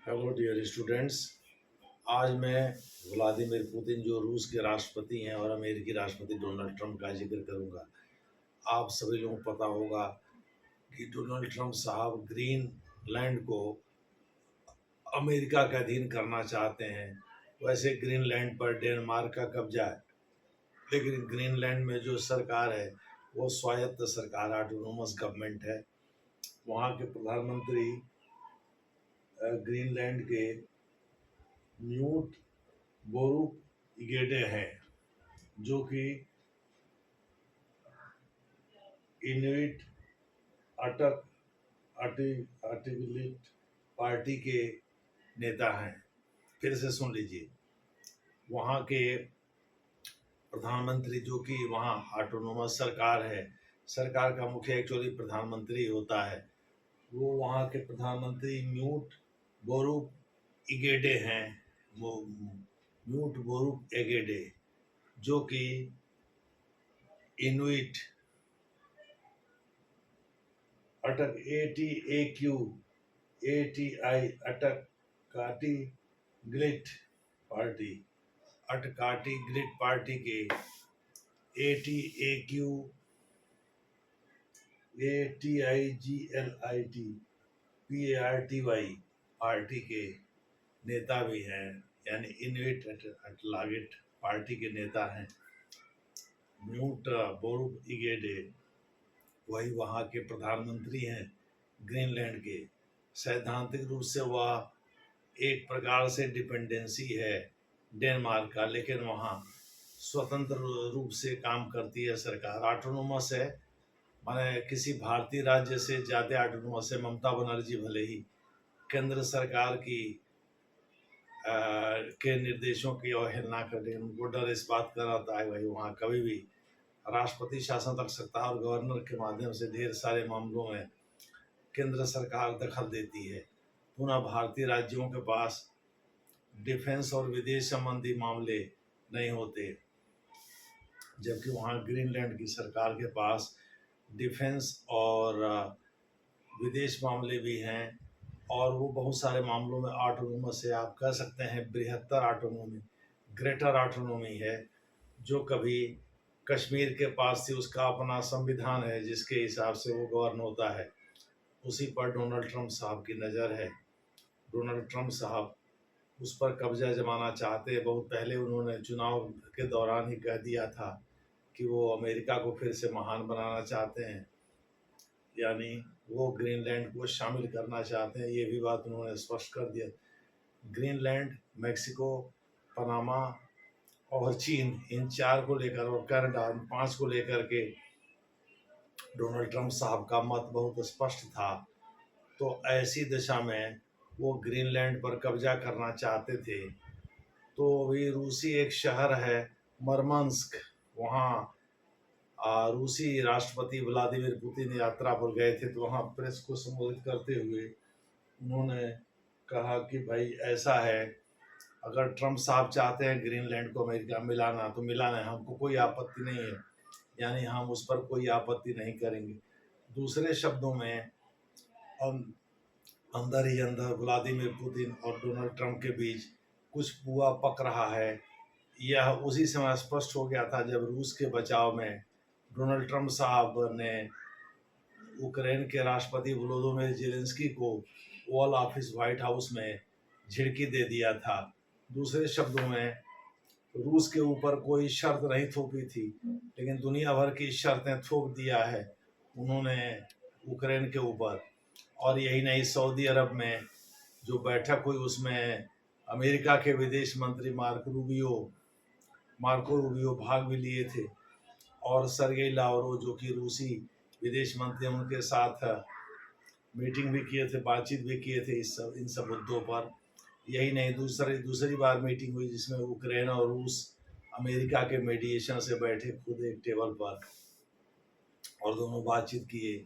Hello dear students. आज मैं Vladimir Putin जो रूस के राष्ट्रपति हैं और अमेरिकी राष्ट्रपति डोनाल्ड ट्रंप का जिक्र करूंगा। आप सभी लोगों को पता होगा कि डोनाल्ड ट्रंप साहब ग्रीनलैंड को अमेरिका के अधीन करना चाहते हैं। वैसे ग्रीनलैंड पर डेनमार्क का कब्जा है, लेकिन ग्रीनलैंड में जो सरकार है वो स्वायत्त सरकार, ऑटोनोमस गवर्नमेंट है। वहाँ के प्रधानमंत्री ग्रीनलैंड के न्यूट बोरुगेडे हैं, जो कि इनुइट अटक आर्टिकलिट पार्टी के नेता हैं। फिर से सुन लीजिए, वहाँ के प्रधानमंत्री, जो कि वहाँ ऑटोनोमस सरकार है, सरकार का मुखिया एक्चुअली प्रधानमंत्री होता है, वो वहाँ के प्रधानमंत्री न्यूट बोरुक इगेडे हैं। वो न्यूट बोरुक एगेडे, जो कि इनुइट अटक ATAQ अटक काटी ग्लिट पार्टी अटकाटी ग्लिट पार्टी के ATAQ पार्टी के नेता भी हैं, यानी इन्विट अटलागिट पार्टी के नेता हैं। न्यूट बोरुक इगेडे वही वहाँ के प्रधानमंत्री हैं ग्रीनलैंड के। सैद्धांतिक रूप से वह एक प्रकार से डिपेंडेंसी है डेनमार्क का, लेकिन वहाँ स्वतंत्र रूप से काम करती है सरकार, ऑटोनोमस है। माने किसी भारतीय राज्य से ज़्यादा ऑटोनोमस है। ममता बनर्जी भले ही केंद्र सरकार की के निर्देशों की अवहेलना कर, लेकिन उनको डर इस बात का रहता है भाई वहाँ कभी भी राष्ट्रपति शासन रख सकता है, और गवर्नर के माध्यम से ढेर सारे मामलों में केंद्र सरकार दखल देती है। पुनः भारतीय राज्यों के पास डिफेंस और विदेश संबंधी मामले नहीं होते, जबकि वहाँ ग्रीनलैंड की सरकार के पास डिफेंस और विदेश मामले भी हैं, और वो बहुत सारे मामलों में ऑटोनोमस है। आप कह सकते हैं बृहत्तर ऑटोनोमी, ग्रेटर ऑटोनोमी है। जो कभी कश्मीर के पास थी, उसका अपना संविधान है जिसके हिसाब से वो गवर्न होता है। उसी पर डोनाल्ड ट्रंप साहब की नज़र है। डोनाल्ड ट्रंप साहब उस पर कब्जा जमाना चाहते हैं। बहुत पहले उन्होंने चुनाव के दौरान ही कह दिया था कि वो अमेरिका को फिर से महान बनाना चाहते हैं, यानी वो ग्रीनलैंड को शामिल करना चाहते हैं। ये भी बात उन्होंने स्पष्ट कर दिया। ग्रीनलैंड, मेक्सिको, पनामा और चीन, इन चार को लेकर, और कनाडा, इन पांच को लेकर के डोनाल्ड ट्रंप साहब का मत बहुत स्पष्ट था। तो ऐसी दिशा में वो ग्रीनलैंड पर कब्जा करना चाहते थे। तो अभी रूसी एक शहर है मरमंस्क, वहाँ रूसी राष्ट्रपति व्लादिमीर पुतिन यात्रा पर गए थे। तो वहाँ प्रेस को संबोधित करते हुए उन्होंने कहा कि भाई ऐसा है, अगर ट्रंप साहब चाहते हैं ग्रीनलैंड को अमेरिका मिलाना तो मिलाना है, हमको कोई आपत्ति नहीं है, यानी हम उस पर कोई आपत्ति नहीं करेंगे। दूसरे शब्दों में, अंदर ही अंदर व्लादिमीर पुतिन और डोनाल्ड ट्रंप के बीच कुछ पुआ पक रहा है। यह उसी समय स्पष्ट हो गया था जब रूस के बचाव में डोनाल्ड ट्रंप साहब ने यूक्रेन के राष्ट्रपति वोलोदिमीर ज़ेलेंस्की को ओवल ऑफिस व्हाइट हाउस में झिड़की दे दिया था। दूसरे शब्दों में, रूस के ऊपर कोई शर्त नहीं थोपी थी, लेकिन दुनिया भर की शर्तें थोप दिया है उन्होंने यूक्रेन के ऊपर। और यही नहीं, सऊदी अरब में जो बैठक हुई उसमें अमेरिका के विदेश मंत्री मार्को रूबियो भाग भी लिए थे, और सरगेई लावरोव जो कि रूसी विदेश मंत्री, उनके साथ मीटिंग भी किए थे, बातचीत भी किए थे इन सब मुद्दों पर। यही नहीं, दूसरी बार मीटिंग हुई जिसमें यूक्रेन और रूस अमेरिका के मीडिएशन से बैठे खुद एक टेबल पर, और दोनों बातचीत किए।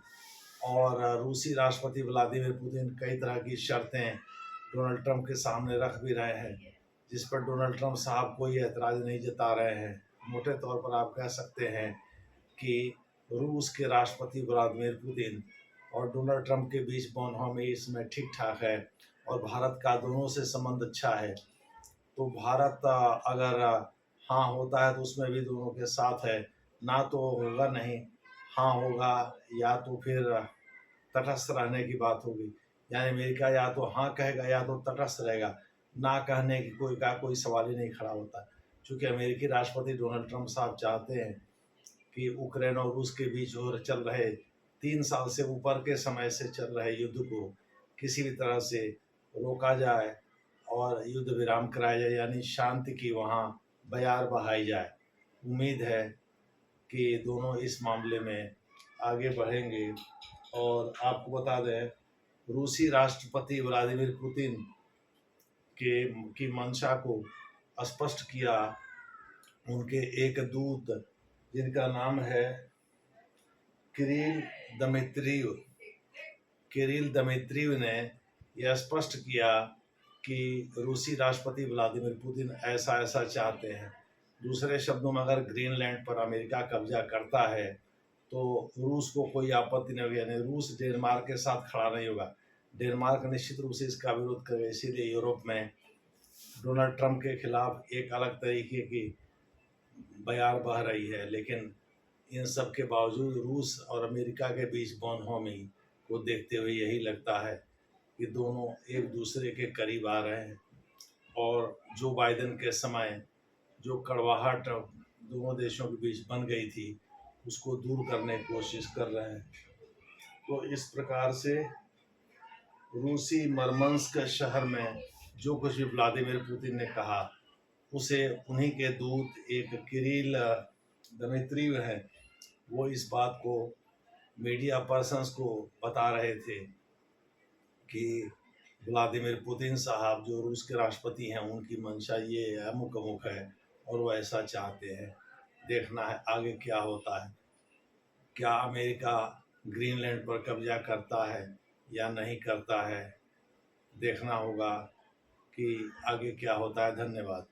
और रूसी राष्ट्रपति व्लादिमीर पुतिन कई तरह की शर्तें डोनाल्ड ट्रंप के सामने रख भी रहे हैं, जिस पर डोनाल्ड ट्रंप साहब कोई एतराज़ नहीं जता रहे हैं। मोटे तौर पर आप कह सकते हैं कि रूस के राष्ट्रपति व्लादिमीर पुतिन और डोनाल्ड ट्रंप के बीच बौनहा में इसमें ठीक ठाक है। और भारत का दोनों से संबंध अच्छा है, तो भारत अगर हाँ होता है तो उसमें भी दोनों के साथ है, ना तो होगा नहीं, हाँ होगा, या तो फिर तटस्थ रहने की बात होगी। यानी अमेरिका या तो हाँ कहेगा या तो तटस्थ रहेगा, ना कहने की कोई सवाल ही नहीं खड़ा होता। चूँकि अमेरिकी राष्ट्रपति डोनाल्ड ट्रंप साहब चाहते हैं कि यूक्रेन और रूस के बीच हो चल रहे 3 साल से ऊपर के समय से चल रहे युद्ध को किसी भी तरह से रोका जाए और युद्ध विराम कराया जाए, यानी शांति की वहाँ बयार बहाई जाए। उम्मीद है कि दोनों इस मामले में आगे बढ़ेंगे। और आपको बता दें, रूसी राष्ट्रपति व्लादिमीर पुतिन की मंशा को स्पष्ट किया उनके एक दूत, जिनका नाम है किरिल दमित्रिव। किरिल दमित्रिव ने यह स्पष्ट किया कि रूसी राष्ट्रपति व्लादिमीर पुतिन ऐसा ऐसा चाहते हैं। दूसरे शब्दों में, अगर ग्रीनलैंड पर अमेरिका कब्जा करता है तो रूस को कोई आपत्ति नहीं होगी, यानी रूस डेनमार्क के साथ खड़ा नहीं होगा। डेनमार्क निश्चित रूप से इसका विरोध करेगा। इसीलिए यूरोप में डोनाल्ड ट्रंप के खिलाफ एक अलग तरीके की बयार बह रही है। लेकिन इन सब के बावजूद रूस और अमेरिका के बीच बोनहोमी को देखते हुए यही लगता है कि दोनों एक दूसरे के करीब आ रहे हैं, और जो बाइडेन के समय जो कड़वाहट दोनों देशों के बीच बन गई थी उसको दूर करने की कोशिश कर रहे हैं। तो इस प्रकार से रूसी मरमंस्क शहर में जो कुछ भी व्लादिमीर पुतिन ने कहा, उसे उन्हीं के दूत एक किरिल दमित्रिव है, वो इस बात को मीडिया पर्सन्स को बता रहे थे कि व्लादिमीर पुतिन साहब जो रूस के राष्ट्रपति हैं, उनकी मंशा ये अमुक अमुक है और वो ऐसा चाहते हैं। देखना है आगे क्या होता है, क्या अमेरिका ग्रीनलैंड पर कब्जा करता है या नहीं करता है। देखना होगा कि आगे क्या होता है। धन्यवाद।